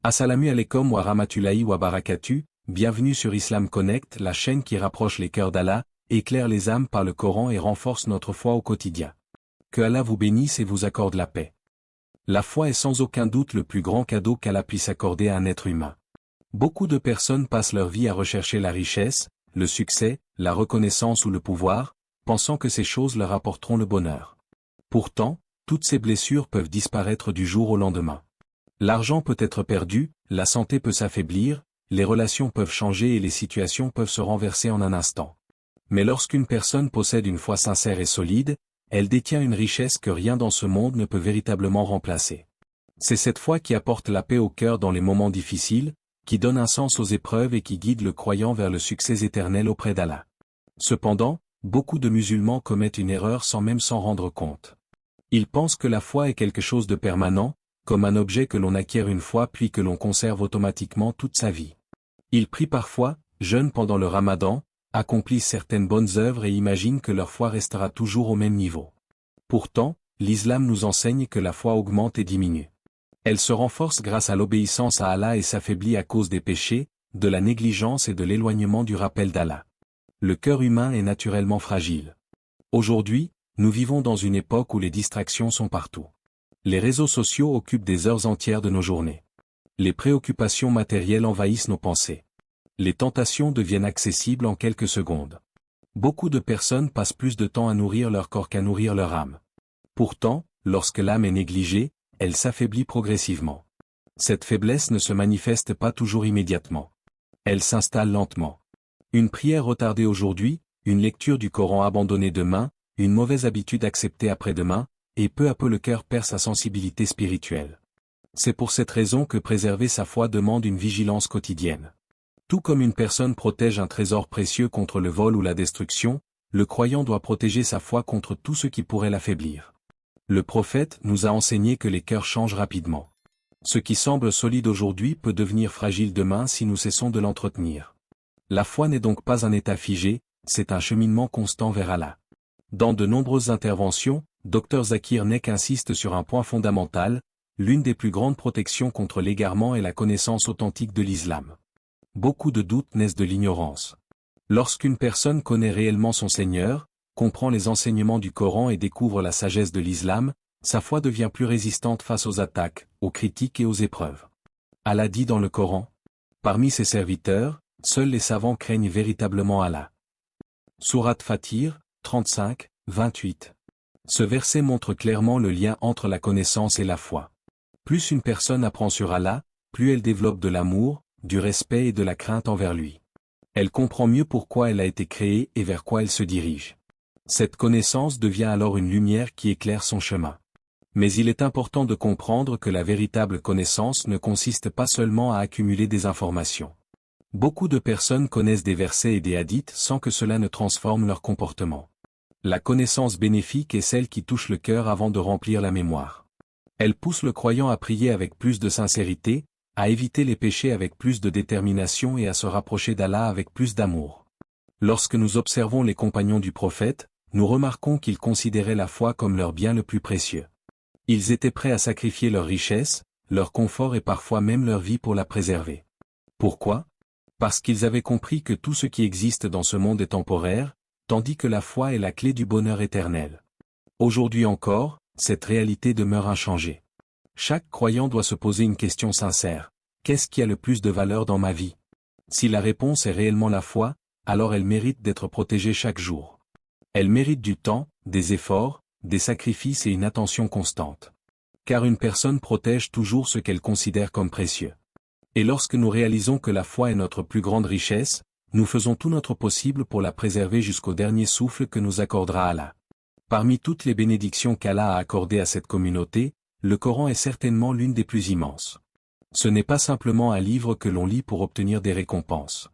Assalamu alaikum wa rahmatullahi wa barakatuh, bienvenue sur Islam Connect, la chaîne qui rapproche les cœurs d'Allah, éclaire les âmes par le Coran et renforce notre foi au quotidien. Que Allah vous bénisse et vous accorde la paix. La foi est sans aucun doute le plus grand cadeau qu'Allah puisse accorder à un être humain. Beaucoup de personnes passent leur vie à rechercher la richesse, le succès, la reconnaissance ou le pouvoir, pensant que ces choses leur apporteront le bonheur. Pourtant, toutes ces blessures peuvent disparaître du jour au lendemain. L'argent peut être perdu, la santé peut s'affaiblir, les relations peuvent changer et les situations peuvent se renverser en un instant. Mais lorsqu'une personne possède une foi sincère et solide, elle détient une richesse que rien dans ce monde ne peut véritablement remplacer. C'est cette foi qui apporte la paix au cœur dans les moments difficiles, qui donne un sens aux épreuves et qui guide le croyant vers le succès éternel auprès d'Allah. Cependant, beaucoup de musulmans commettent une erreur sans même s'en rendre compte. Ils pensent que la foi est quelque chose de permanent, comme un objet que l'on acquiert une fois puis que l'on conserve automatiquement toute sa vie. Ils prient parfois, jeûnent pendant le ramadan, accomplissent certaines bonnes œuvres et imaginent que leur foi restera toujours au même niveau. Pourtant, l'islam nous enseigne que la foi augmente et diminue. Elle se renforce grâce à l'obéissance à Allah et s'affaiblit à cause des péchés, de la négligence et de l'éloignement du rappel d'Allah. Le cœur humain est naturellement fragile. Aujourd'hui, nous vivons dans une époque où les distractions sont partout. Les réseaux sociaux occupent des heures entières de nos journées. Les préoccupations matérielles envahissent nos pensées. Les tentations deviennent accessibles en quelques secondes. Beaucoup de personnes passent plus de temps à nourrir leur corps qu'à nourrir leur âme. Pourtant, lorsque l'âme est négligée, elle s'affaiblit progressivement. Cette faiblesse ne se manifeste pas toujours immédiatement. Elle s'installe lentement. Une prière retardée aujourd'hui, une lecture du Coran abandonnée demain, une mauvaise habitude acceptée après-demain, et peu à peu le cœur perd sa sensibilité spirituelle. C'est pour cette raison que préserver sa foi demande une vigilance quotidienne. Tout comme une personne protège un trésor précieux contre le vol ou la destruction, le croyant doit protéger sa foi contre tout ce qui pourrait l'affaiblir. Le prophète nous a enseigné que les cœurs changent rapidement. Ce qui semble solide aujourd'hui peut devenir fragile demain si nous cessons de l'entretenir. La foi n'est donc pas un état figé, c'est un cheminement constant vers Allah. Dans de nombreuses interventions, Dr Zakir Naik insiste sur un point fondamental, l'une des plus grandes protections contre l'égarement est la connaissance authentique de l'islam. Beaucoup de doutes naissent de l'ignorance. Lorsqu'une personne connaît réellement son Seigneur, comprend les enseignements du Coran et découvre la sagesse de l'islam, sa foi devient plus résistante face aux attaques, aux critiques et aux épreuves. Allah dit dans le Coran, « Parmi ses serviteurs, seuls les savants craignent véritablement Allah. » Sourate Fatir, 35, 28. Ce verset montre clairement le lien entre la connaissance et la foi. Plus une personne apprend sur Allah, plus elle développe de l'amour, du respect et de la crainte envers lui. Elle comprend mieux pourquoi elle a été créée et vers quoi elle se dirige. Cette connaissance devient alors une lumière qui éclaire son chemin. Mais il est important de comprendre que la véritable connaissance ne consiste pas seulement à accumuler des informations. Beaucoup de personnes connaissent des versets et des hadiths sans que cela ne transforme leur comportement. La connaissance bénéfique est celle qui touche le cœur avant de remplir la mémoire. Elle pousse le croyant à prier avec plus de sincérité, à éviter les péchés avec plus de détermination et à se rapprocher d'Allah avec plus d'amour. Lorsque nous observons les compagnons du prophète, nous remarquons qu'ils considéraient la foi comme leur bien le plus précieux. Ils étaient prêts à sacrifier leur richesse, leur confort et parfois même leur vie pour la préserver. Pourquoi ? Parce qu'ils avaient compris que tout ce qui existe dans ce monde est temporaire, tandis que la foi est la clé du bonheur éternel. Aujourd'hui encore, cette réalité demeure inchangée. Chaque croyant doit se poser une question sincère. Qu'est-ce qui a le plus de valeur dans ma vie ? Si la réponse est réellement la foi, alors elle mérite d'être protégée chaque jour. Elle mérite du temps, des efforts, des sacrifices et une attention constante. Car une personne protège toujours ce qu'elle considère comme précieux. Et lorsque nous réalisons que la foi est notre plus grande richesse, nous faisons tout notre possible pour la préserver jusqu'au dernier souffle que nous accordera Allah. Parmi toutes les bénédictions qu'Allah a accordées à cette communauté, le Coran est certainement l'une des plus immenses. Ce n'est pas simplement un livre que l'on lit pour obtenir des récompenses.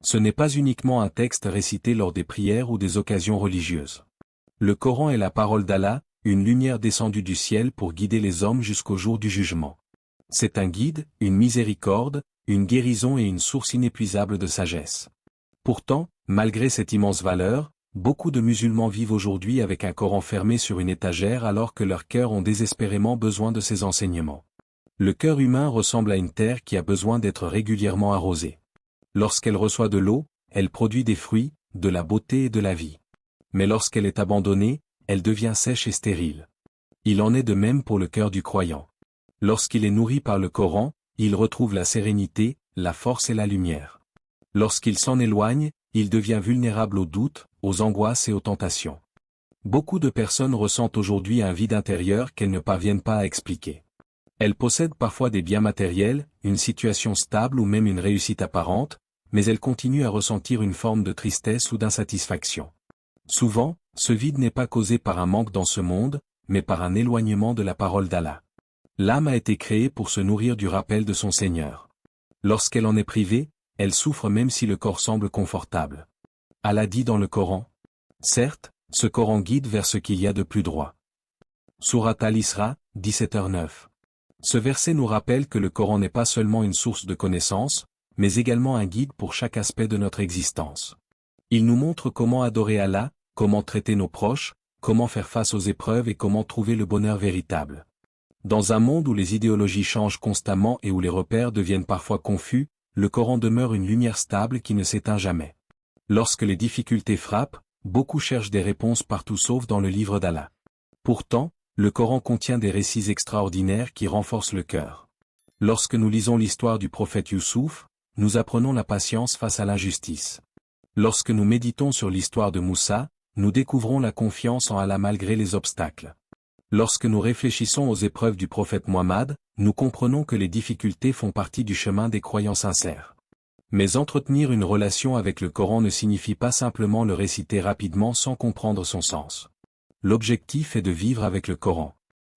Ce n'est pas uniquement un texte récité lors des prières ou des occasions religieuses. Le Coran est la parole d'Allah, une lumière descendue du ciel pour guider les hommes jusqu'au jour du jugement. C'est un guide, une miséricorde, une guérison et une source inépuisable de sagesse. Pourtant, malgré cette immense valeur, beaucoup de musulmans vivent aujourd'hui avec un Coran fermé sur une étagère alors que leurs cœurs ont désespérément besoin de ces enseignements. Le cœur humain ressemble à une terre qui a besoin d'être régulièrement arrosée. Lorsqu'elle reçoit de l'eau, elle produit des fruits, de la beauté et de la vie. Mais lorsqu'elle est abandonnée, elle devient sèche et stérile. Il en est de même pour le cœur du croyant. Lorsqu'il est nourri par le Coran, il retrouve la sérénité, la force et la lumière. Lorsqu'il s'en éloigne, il devient vulnérable aux doutes, aux angoisses et aux tentations. Beaucoup de personnes ressentent aujourd'hui un vide intérieur qu'elles ne parviennent pas à expliquer. Elles possèdent parfois des biens matériels, une situation stable ou même une réussite apparente, mais elles continuent à ressentir une forme de tristesse ou d'insatisfaction. Souvent, ce vide n'est pas causé par un manque dans ce monde, mais par un éloignement de la parole d'Allah. L'âme a été créée pour se nourrir du rappel de son Seigneur. Lorsqu'elle en est privée, elle souffre même si le corps semble confortable. Allah dit dans le Coran. Certes, ce Coran guide vers ce qu'il y a de plus droit. Surat Al-Isra, 17h09. Ce verset nous rappelle que le Coran n'est pas seulement une source de connaissances, mais également un guide pour chaque aspect de notre existence. Il nous montre comment adorer Allah, comment traiter nos proches, comment faire face aux épreuves et comment trouver le bonheur véritable. Dans un monde où les idéologies changent constamment et où les repères deviennent parfois confus, le Coran demeure une lumière stable qui ne s'éteint jamais. Lorsque les difficultés frappent, beaucoup cherchent des réponses partout sauf dans le livre d'Allah. Pourtant, le Coran contient des récits extraordinaires qui renforcent le cœur. Lorsque nous lisons l'histoire du prophète Youssouf, nous apprenons la patience face à l'injustice. Lorsque nous méditons sur l'histoire de Moussa, nous découvrons la confiance en Allah malgré les obstacles. Lorsque nous réfléchissons aux épreuves du prophète Mohammed, nous comprenons que les difficultés font partie du chemin des croyants sincères. Mais entretenir une relation avec le Coran ne signifie pas simplement le réciter rapidement sans comprendre son sens. L'objectif est de vivre avec le Coran.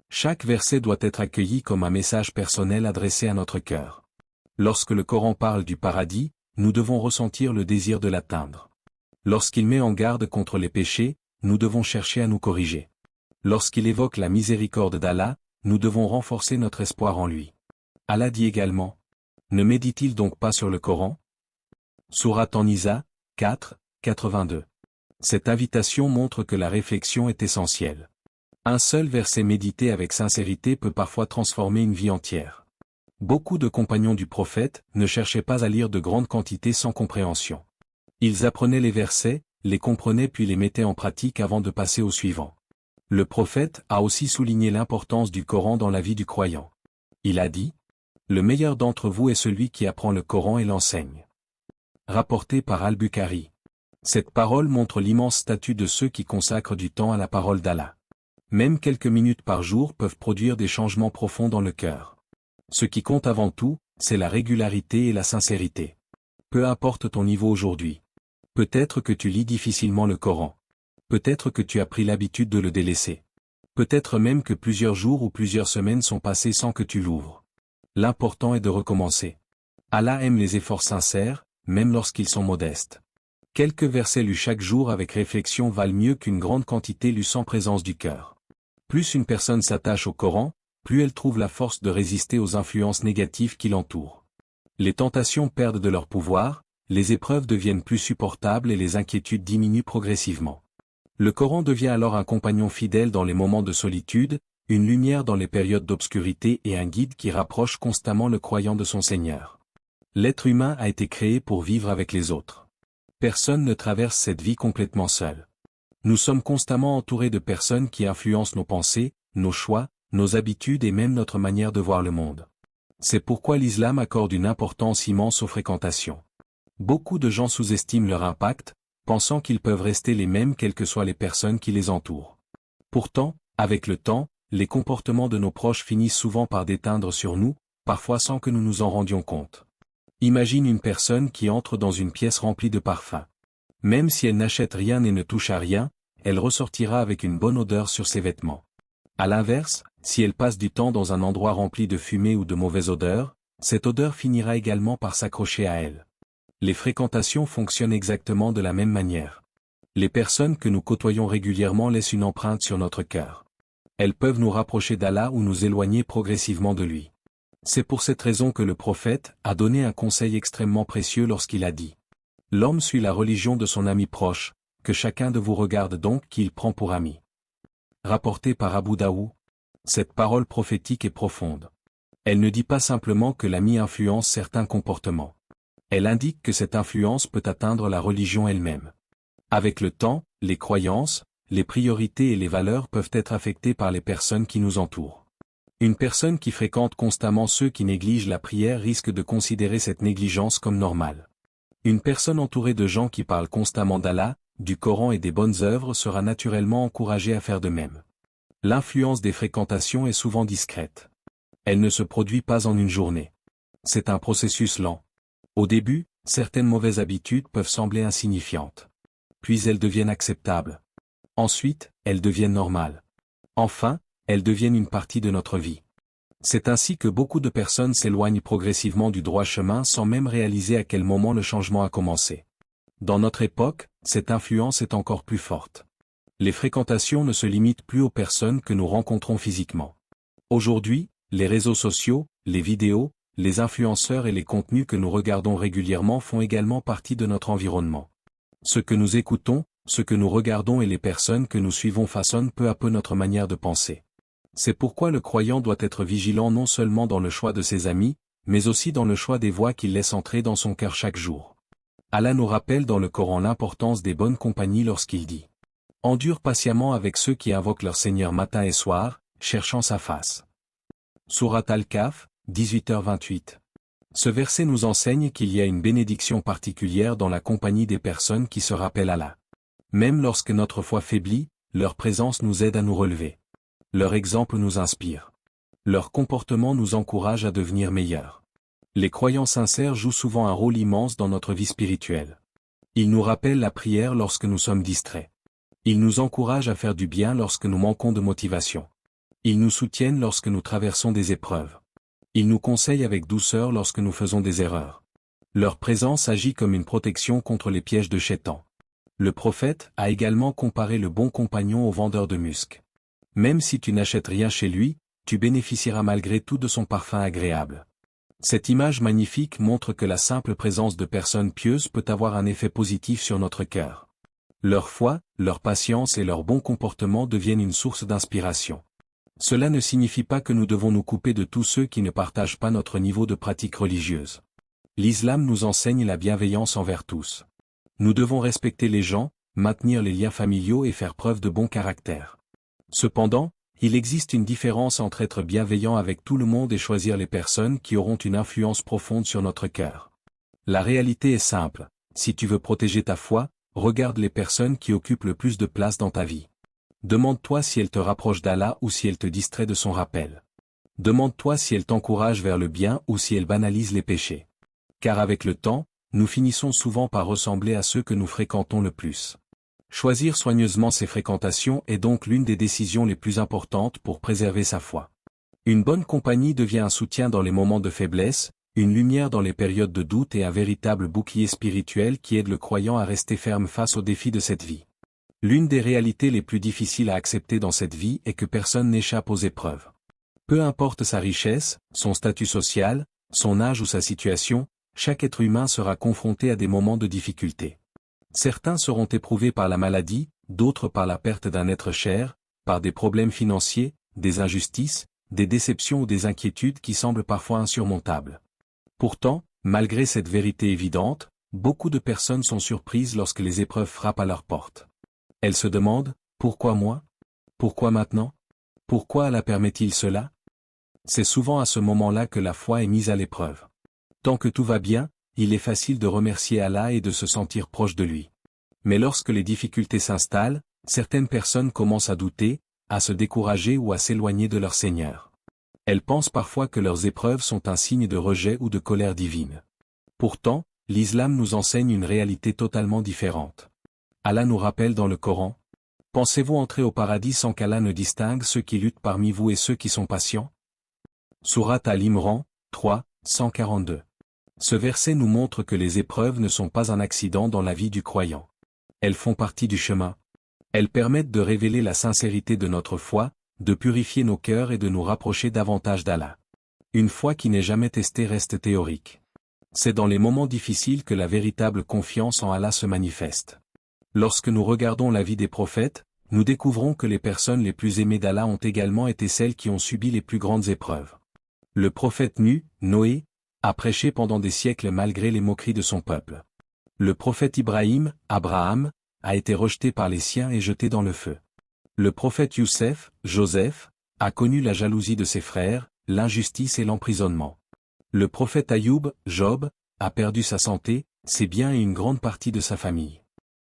Chaque verset doit être accueilli comme un message personnel adressé à notre cœur. Lorsque le Coran parle du paradis, nous devons ressentir le désir de l'atteindre. Lorsqu'il met en garde contre les péchés, nous devons chercher à nous corriger. Lorsqu'il évoque la miséricorde d'Allah, nous devons renforcer notre espoir en lui. Allah dit également. Ne médite-t-il donc pas sur le Coran? Surat An-Nisa, 4, 82. Cette invitation montre que la réflexion est essentielle. Un seul verset médité avec sincérité peut parfois transformer une vie entière. Beaucoup de compagnons du prophète ne cherchaient pas à lire de grandes quantités sans compréhension. Ils apprenaient les versets, les comprenaient puis les mettaient en pratique avant de passer au suivant. Le prophète a aussi souligné l'importance du Coran dans la vie du croyant. Il a dit « Le meilleur d'entre vous est celui qui apprend le Coran et l'enseigne. » Rapporté par Al-Bukhari. Cette parole montre l'immense statut de ceux qui consacrent du temps à la parole d'Allah. Même quelques minutes par jour peuvent produire des changements profonds dans le cœur. Ce qui compte avant tout, c'est la régularité et la sincérité. Peu importe ton niveau aujourd'hui. Peut-être que tu lis difficilement le Coran. Peut-être que tu as pris l'habitude de le délaisser. Peut-être même que plusieurs jours ou plusieurs semaines sont passés sans que tu l'ouvres. L'important est de recommencer. Allah aime les efforts sincères, même lorsqu'ils sont modestes. Quelques versets lus chaque jour avec réflexion valent mieux qu'une grande quantité lus sans présence du cœur. Plus une personne s'attache au Coran, plus elle trouve la force de résister aux influences négatives qui l'entourent. Les tentations perdent de leur pouvoir, les épreuves deviennent plus supportables et les inquiétudes diminuent progressivement. Le Coran devient alors un compagnon fidèle dans les moments de solitude, une lumière dans les périodes d'obscurité et un guide qui rapproche constamment le croyant de son Seigneur. L'être humain a été créé pour vivre avec les autres. Personne ne traverse cette vie complètement seul. Nous sommes constamment entourés de personnes qui influencent nos pensées, nos choix, nos habitudes et même notre manière de voir le monde. C'est pourquoi l'islam accorde une importance immense aux fréquentations. Beaucoup de gens sous-estiment leur impact, pensant qu'ils peuvent rester les mêmes quelles que soient les personnes qui les entourent. Pourtant, avec le temps, les comportements de nos proches finissent souvent par déteindre sur nous, parfois sans que nous nous en rendions compte. Imagine une personne qui entre dans une pièce remplie de parfums. Même si elle n'achète rien et ne touche à rien, elle ressortira avec une bonne odeur sur ses vêtements. À l'inverse, si elle passe du temps dans un endroit rempli de fumée ou de mauvaise odeur, cette odeur finira également par s'accrocher à elle. Les fréquentations fonctionnent exactement de la même manière. Les personnes que nous côtoyons régulièrement laissent une empreinte sur notre cœur. Elles peuvent nous rapprocher d'Allah ou nous éloigner progressivement de lui. C'est pour cette raison que le prophète a donné un conseil extrêmement précieux lorsqu'il a dit « L'homme suit la religion de son ami proche, que chacun de vous regarde donc qui il prend pour ami. » Rapporté par Abu Daoud. Cette parole prophétique est profonde. Elle ne dit pas simplement que l'ami influence certains comportements. Elle indique que cette influence peut atteindre la religion elle-même. Avec le temps, les croyances, les priorités et les valeurs peuvent être affectées par les personnes qui nous entourent. Une personne qui fréquente constamment ceux qui négligent la prière risque de considérer cette négligence comme normale. Une personne entourée de gens qui parlent constamment d'Allah, du Coran et des bonnes œuvres sera naturellement encouragée à faire de même. L'influence des fréquentations est souvent discrète. Elle ne se produit pas en une journée. C'est un processus lent. Au début, certaines mauvaises habitudes peuvent sembler insignifiantes. Puis elles deviennent acceptables. Ensuite, elles deviennent normales. Enfin, elles deviennent une partie de notre vie. C'est ainsi que beaucoup de personnes s'éloignent progressivement du droit chemin sans même réaliser à quel moment le changement a commencé. Dans notre époque, cette influence est encore plus forte. Les fréquentations ne se limitent plus aux personnes que nous rencontrons physiquement. Aujourd'hui, les réseaux sociaux, les vidéos, les influenceurs et les contenus que nous regardons régulièrement font également partie de notre environnement. Ce que nous écoutons, ce que nous regardons et les personnes que nous suivons façonnent peu à peu notre manière de penser. C'est pourquoi le croyant doit être vigilant non seulement dans le choix de ses amis, mais aussi dans le choix des voix qu'il laisse entrer dans son cœur chaque jour. Allah nous rappelle dans le Coran l'importance des bonnes compagnies lorsqu'il dit « Endure patiemment avec ceux qui invoquent leur Seigneur matin et soir, cherchant sa face. » Sourate Al-Kahf, 18h28. Ce verset nous enseigne qu'il y a une bénédiction particulière dans la compagnie des personnes qui se rappellent Allah. Même lorsque notre foi faiblit, leur présence nous aide à nous relever. Leur exemple nous inspire. Leur comportement nous encourage à devenir meilleurs. Les croyants sincères jouent souvent un rôle immense dans notre vie spirituelle. Ils nous rappellent la prière lorsque nous sommes distraits. Ils nous encouragent à faire du bien lorsque nous manquons de motivation. Ils nous soutiennent lorsque nous traversons des épreuves. Ils nous conseillent avec douceur lorsque nous faisons des erreurs. Leur présence agit comme une protection contre les pièges de Shaitan. Le prophète a également comparé le bon compagnon au vendeur de musc. Même si tu n'achètes rien chez lui, tu bénéficieras malgré tout de son parfum agréable. Cette image magnifique montre que la simple présence de personnes pieuses peut avoir un effet positif sur notre cœur. Leur foi, leur patience et leur bon comportement deviennent une source d'inspiration. Cela ne signifie pas que nous devons nous couper de tous ceux qui ne partagent pas notre niveau de pratique religieuse. L'islam nous enseigne la bienveillance envers tous. Nous devons respecter les gens, maintenir les liens familiaux et faire preuve de bon caractère. Cependant, il existe une différence entre être bienveillant avec tout le monde et choisir les personnes qui auront une influence profonde sur notre cœur. La réalité est simple, si tu veux protéger ta foi, regarde les personnes qui occupent le plus de place dans ta vie. Demande-toi si elles te rapprochent d'Allah ou si elles te distraient de son rappel. Demande-toi si elles t'encouragent vers le bien ou si elles banalisent les péchés. Car avec le temps, nous finissons souvent par ressembler à ceux que nous fréquentons le plus. Choisir soigneusement ses fréquentations est donc l'une des décisions les plus importantes pour préserver sa foi. Une bonne compagnie devient un soutien dans les moments de faiblesse, une lumière dans les périodes de doute et un véritable bouclier spirituel qui aide le croyant à rester ferme face aux défis de cette vie. L'une des réalités les plus difficiles à accepter dans cette vie est que personne n'échappe aux épreuves. Peu importe sa richesse, son statut social, son âge ou sa situation, chaque être humain sera confronté à des moments de difficulté. Certains seront éprouvés par la maladie, d'autres par la perte d'un être cher, par des problèmes financiers, des injustices, des déceptions ou des inquiétudes qui semblent parfois insurmontables. Pourtant, malgré cette vérité évidente, beaucoup de personnes sont surprises lorsque les épreuves frappent à leur porte. Elles se demandent, pourquoi moi? Pourquoi maintenant? Pourquoi Allah permet-il cela? C'est souvent à ce moment-là que la foi est mise à l'épreuve. Tant que tout va bien, il est facile de remercier Allah et de se sentir proche de lui. Mais lorsque les difficultés s'installent, certaines personnes commencent à douter, à se décourager ou à s'éloigner de leur Seigneur. Elles pensent parfois que leurs épreuves sont un signe de rejet ou de colère divine. Pourtant, l'islam nous enseigne une réalité totalement différente. Allah nous rappelle dans le Coran, « Pensez-vous entrer au paradis sans qu'Allah ne distingue ceux qui luttent parmi vous et ceux qui sont patients ?» Sourate Al-Imran, 3, 142. Ce verset nous montre que les épreuves ne sont pas un accident dans la vie du croyant. Elles font partie du chemin. Elles permettent de révéler la sincérité de notre foi, de purifier nos cœurs et de nous rapprocher davantage d'Allah. Une foi qui n'est jamais testée reste théorique. C'est dans les moments difficiles que la véritable confiance en Allah se manifeste. Lorsque nous regardons la vie des prophètes, nous découvrons que les personnes les plus aimées d'Allah ont également été celles qui ont subi les plus grandes épreuves. Le prophète Noé, a prêché pendant des siècles malgré les moqueries de son peuple. Le prophète Abraham, a été rejeté par les siens et jeté dans le feu. Le prophète Joseph, a connu la jalousie de ses frères, l'injustice et l'emprisonnement. Le prophète Job, a perdu sa santé, ses biens et une grande partie de sa famille.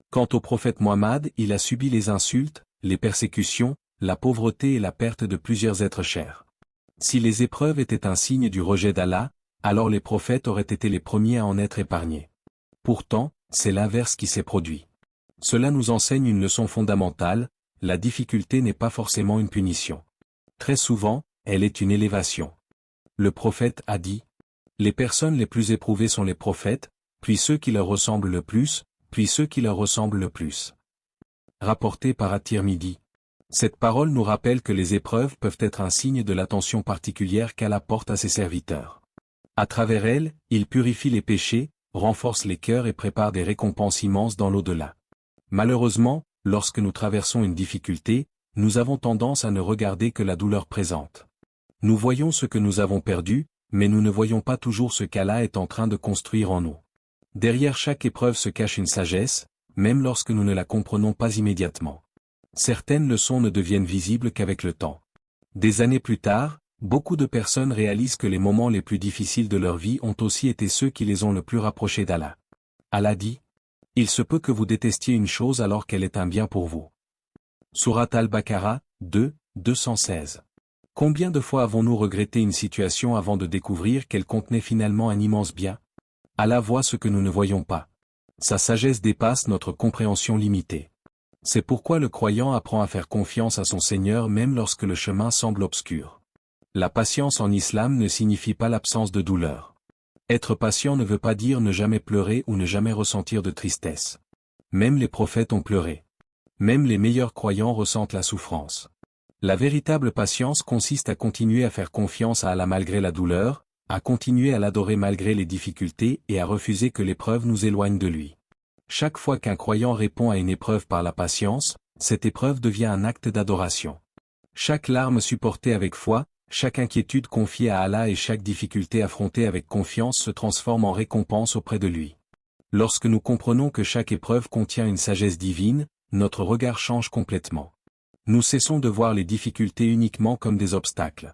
Quant au prophète Mohammed, il a subi les insultes, les persécutions, la pauvreté et la perte de plusieurs êtres chers. Si les épreuves étaient un signe du rejet d'Allah, alors les prophètes auraient été les premiers à en être épargnés. Pourtant, c'est l'inverse qui s'est produit. Cela nous enseigne une leçon fondamentale, la difficulté n'est pas forcément une punition. Très souvent, elle est une élévation. Le prophète a dit, « Les personnes les plus éprouvées sont les prophètes, puis ceux qui leur ressemblent le plus, puis ceux qui leur ressemblent le plus. » Rapporté par At-Tirmidhi. Cette parole nous rappelle que les épreuves peuvent être un signe de l'attention particulière qu'Allah porte à ses serviteurs. À travers elles, il purifie les péchés, renforce les cœurs et prépare des récompenses immenses dans l'au-delà. Malheureusement, lorsque nous traversons une difficulté, nous avons tendance à ne regarder que la douleur présente. Nous voyons ce que nous avons perdu, mais nous ne voyons pas toujours ce qu'Allah est en train de construire en nous. Derrière chaque épreuve se cache une sagesse, même lorsque nous ne la comprenons pas immédiatement. Certaines leçons ne deviennent visibles qu'avec le temps. Des années plus tard, beaucoup de personnes réalisent que les moments les plus difficiles de leur vie ont aussi été ceux qui les ont le plus rapprochés d'Allah. Allah dit, « Il se peut que vous détestiez une chose alors qu'elle est un bien pour vous. » Sourate Al-Baqarah, 2, 216. Combien de fois avons-nous regretté une situation avant de découvrir qu'elle contenait finalement un immense bien? Allah voit ce que nous ne voyons pas. Sa sagesse dépasse notre compréhension limitée. C'est pourquoi le croyant apprend à faire confiance à son Seigneur même lorsque le chemin semble obscur. La patience en islam ne signifie pas l'absence de douleur. Être patient ne veut pas dire ne jamais pleurer ou ne jamais ressentir de tristesse. Même les prophètes ont pleuré. Même les meilleurs croyants ressentent la souffrance. La véritable patience consiste à continuer à faire confiance à Allah malgré la douleur, à continuer à l'adorer malgré les difficultés et à refuser que l'épreuve nous éloigne de lui. Chaque fois qu'un croyant répond à une épreuve par la patience, cette épreuve devient un acte d'adoration. Chaque larme supportée avec foi, chaque inquiétude confiée à Allah et chaque difficulté affrontée avec confiance se transforme en récompense auprès de lui. Lorsque nous comprenons que chaque épreuve contient une sagesse divine, notre regard change complètement. Nous cessons de voir les difficultés uniquement comme des obstacles.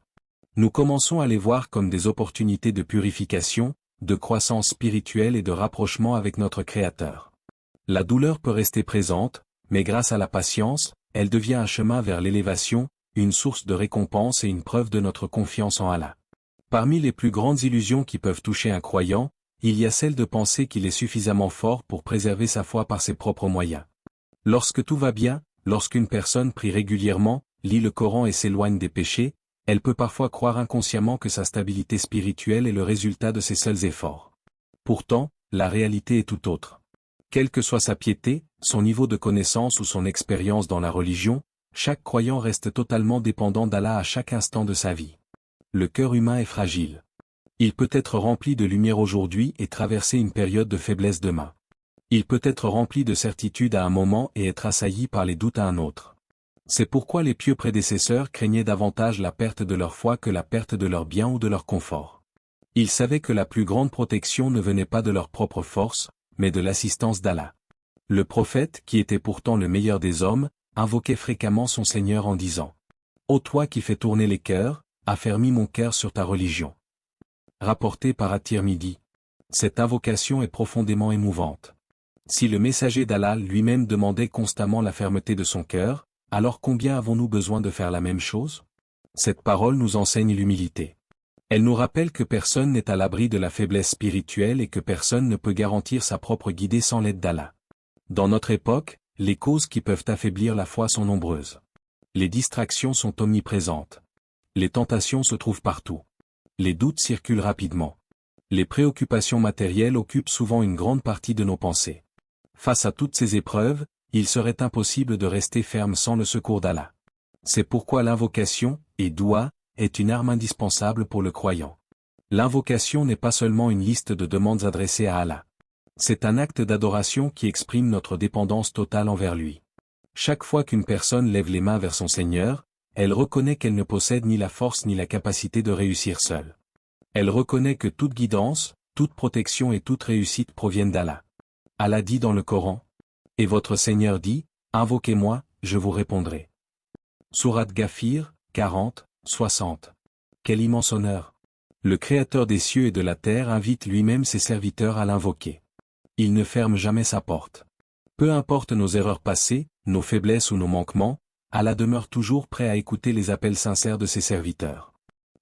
Nous commençons à les voir comme des opportunités de purification, de croissance spirituelle et de rapprochement avec notre Créateur. La douleur peut rester présente, mais grâce à la patience, elle devient un chemin vers l'élévation, une source de récompense et une preuve de notre confiance en Allah. Parmi les plus grandes illusions qui peuvent toucher un croyant, il y a celle de penser qu'il est suffisamment fort pour préserver sa foi par ses propres moyens. Lorsque tout va bien, lorsqu'une personne prie régulièrement, lit le Coran et s'éloigne des péchés, elle peut parfois croire inconsciemment que sa stabilité spirituelle est le résultat de ses seuls efforts. Pourtant, la réalité est tout autre. Quelle que soit sa piété, son niveau de connaissance ou son expérience dans la religion, chaque croyant reste totalement dépendant d'Allah à chaque instant de sa vie. Le cœur humain est fragile. Il peut être rempli de lumière aujourd'hui et traverser une période de faiblesse demain. Il peut être rempli de certitude à un moment et être assailli par les doutes à un autre. C'est pourquoi les pieux prédécesseurs craignaient davantage la perte de leur foi que la perte de leurs biens ou de leur confort. Ils savaient que la plus grande protection ne venait pas de leur propre force, mais de l'assistance d'Allah. Le prophète, qui était pourtant le meilleur des hommes, invoquait fréquemment son Seigneur en disant « Ô toi qui fais tourner les cœurs, affermis mon cœur sur ta religion. » Rapporté par At-Tirmidhi. Cette invocation est profondément émouvante. Si le messager d'Allah lui-même demandait constamment la fermeté de son cœur, alors combien avons-nous besoin de faire la même chose? Cette parole nous enseigne l'humilité. Elle nous rappelle que personne n'est à l'abri de la faiblesse spirituelle et que personne ne peut garantir sa propre guidée sans l'aide d'Allah. Dans notre époque, les causes qui peuvent affaiblir la foi sont nombreuses. Les distractions sont omniprésentes. Les tentations se trouvent partout. Les doutes circulent rapidement. Les préoccupations matérielles occupent souvent une grande partie de nos pensées. Face à toutes ces épreuves, il serait impossible de rester ferme sans le secours d'Allah. C'est pourquoi l'invocation, et doua, est une arme indispensable pour le croyant. L'invocation n'est pas seulement une liste de demandes adressées à Allah. C'est un acte d'adoration qui exprime notre dépendance totale envers lui. Chaque fois qu'une personne lève les mains vers son Seigneur, elle reconnaît qu'elle ne possède ni la force ni la capacité de réussir seule. Elle reconnaît que toute guidance, toute protection et toute réussite proviennent d'Allah. Allah dit dans le Coran, « Et votre Seigneur dit, invoquez-moi, je vous répondrai. » Sourate Ghafir, 40, 60. Quel immense honneur! Le Créateur des cieux et de la terre invite lui-même ses serviteurs à l'invoquer. Il ne ferme jamais sa porte. Peu importe nos erreurs passées, nos faiblesses ou nos manquements, Allah demeure toujours prêt à écouter les appels sincères de ses serviteurs.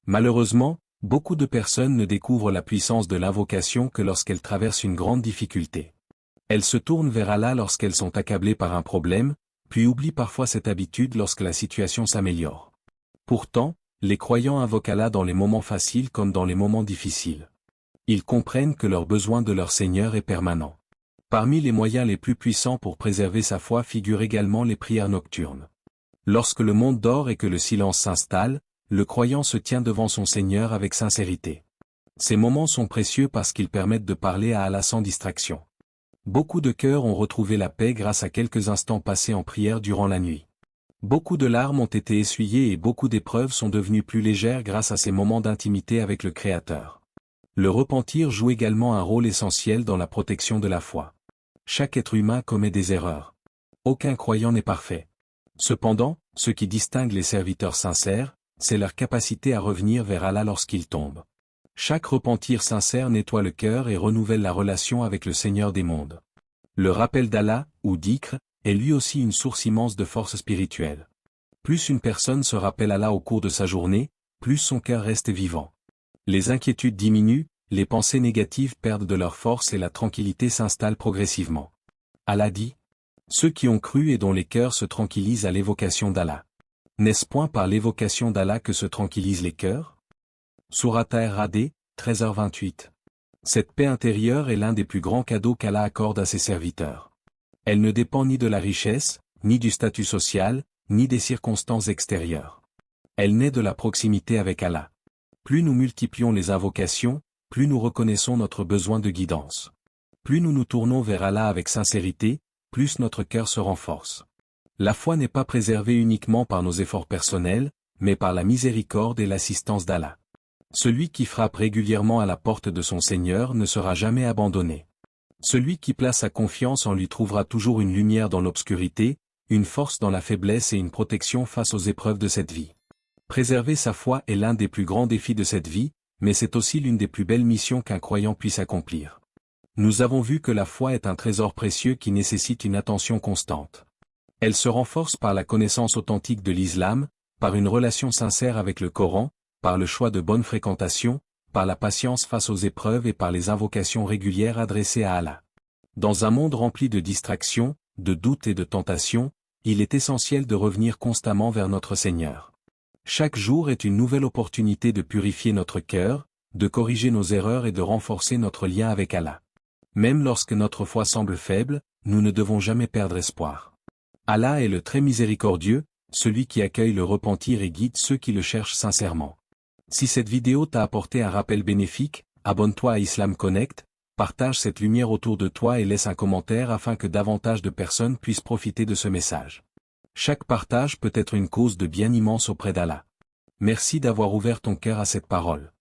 Malheureusement, beaucoup de personnes ne découvrent la puissance de l'invocation que lorsqu'elles traversent une grande difficulté. Elles se tournent vers Allah lorsqu'elles sont accablées par un problème, puis oublient parfois cette habitude lorsque la situation s'améliore. Pourtant, les croyants invoquent Allah dans les moments faciles comme dans les moments difficiles. Ils comprennent que leur besoin de leur Seigneur est permanent. Parmi les moyens les plus puissants pour préserver sa foi figurent également les prières nocturnes. Lorsque le monde dort et que le silence s'installe, le croyant se tient devant son Seigneur avec sincérité. Ces moments sont précieux parce qu'ils permettent de parler à Allah sans distraction. Beaucoup de cœurs ont retrouvé la paix grâce à quelques instants passés en prière durant la nuit. Beaucoup de larmes ont été essuyées et beaucoup d'épreuves sont devenues plus légères grâce à ces moments d'intimité avec le Créateur. Le repentir joue également un rôle essentiel dans la protection de la foi. Chaque être humain commet des erreurs. Aucun croyant n'est parfait. Cependant, ce qui distingue les serviteurs sincères, c'est leur capacité à revenir vers Allah lorsqu'ils tombent. Chaque repentir sincère nettoie le cœur et renouvelle la relation avec le Seigneur des mondes. Le rappel d'Allah, ou dhikr, est lui aussi une source immense de force spirituelle. Plus une personne se rappelle Allah au cours de sa journée, plus son cœur reste vivant. Les inquiétudes diminuent, les pensées négatives perdent de leur force et la tranquillité s'installe progressivement. Allah dit, « Ceux qui ont cru et dont les cœurs se tranquillisent à l'évocation d'Allah. » N'est-ce point par l'évocation d'Allah que se tranquillisent les cœurs? Sourate Ar-Ra'd, 13h28. Cette paix intérieure est l'un des plus grands cadeaux qu'Allah accorde à ses serviteurs. Elle ne dépend ni de la richesse, ni du statut social, ni des circonstances extérieures. Elle naît de la proximité avec Allah. Plus nous multiplions les invocations, plus nous reconnaissons notre besoin de guidance. Plus nous nous tournons vers Allah avec sincérité, plus notre cœur se renforce. La foi n'est pas préservée uniquement par nos efforts personnels, mais par la miséricorde et l'assistance d'Allah. Celui qui frappe régulièrement à la porte de son Seigneur ne sera jamais abandonné. Celui qui place sa confiance en lui trouvera toujours une lumière dans l'obscurité, une force dans la faiblesse et une protection face aux épreuves de cette vie. Préserver sa foi est l'un des plus grands défis de cette vie, mais c'est aussi l'une des plus belles missions qu'un croyant puisse accomplir. Nous avons vu que la foi est un trésor précieux qui nécessite une attention constante. Elle se renforce par la connaissance authentique de l'islam, par une relation sincère avec le Coran, par le choix de bonne fréquentation, par la patience face aux épreuves et par les invocations régulières adressées à Allah. Dans un monde rempli de distractions, de doutes et de tentations, il est essentiel de revenir constamment vers notre Seigneur. Chaque jour est une nouvelle opportunité de purifier notre cœur, de corriger nos erreurs et de renforcer notre lien avec Allah. Même lorsque notre foi semble faible, nous ne devons jamais perdre espoir. Allah est le très miséricordieux, celui qui accueille le repentir et guide ceux qui le cherchent sincèrement. Si cette vidéo t'a apporté un rappel bénéfique, abonne-toi à Islam Connect, partage cette lumière autour de toi et laisse un commentaire afin que davantage de personnes puissent profiter de ce message. Chaque partage peut être une cause de bien immense auprès d'Allah. Merci d'avoir ouvert ton cœur à cette parole.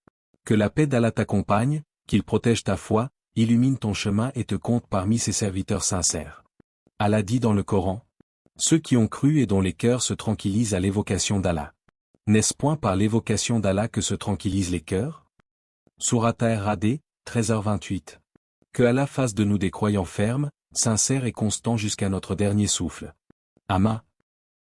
Que la paix d'Allah t'accompagne, qu'il protège ta foi, illumine ton chemin et te compte parmi ses serviteurs sincères. Allah dit dans le Coran, « Ceux qui ont cru et dont les cœurs se tranquillisent à l'évocation d'Allah. » N'est-ce point par l'évocation d'Allah que se tranquillisent les cœurs? Sourate Ar-Ra'd, 13h28. Que Allah fasse de nous des croyants fermes, sincères et constants jusqu'à notre dernier souffle. Amma.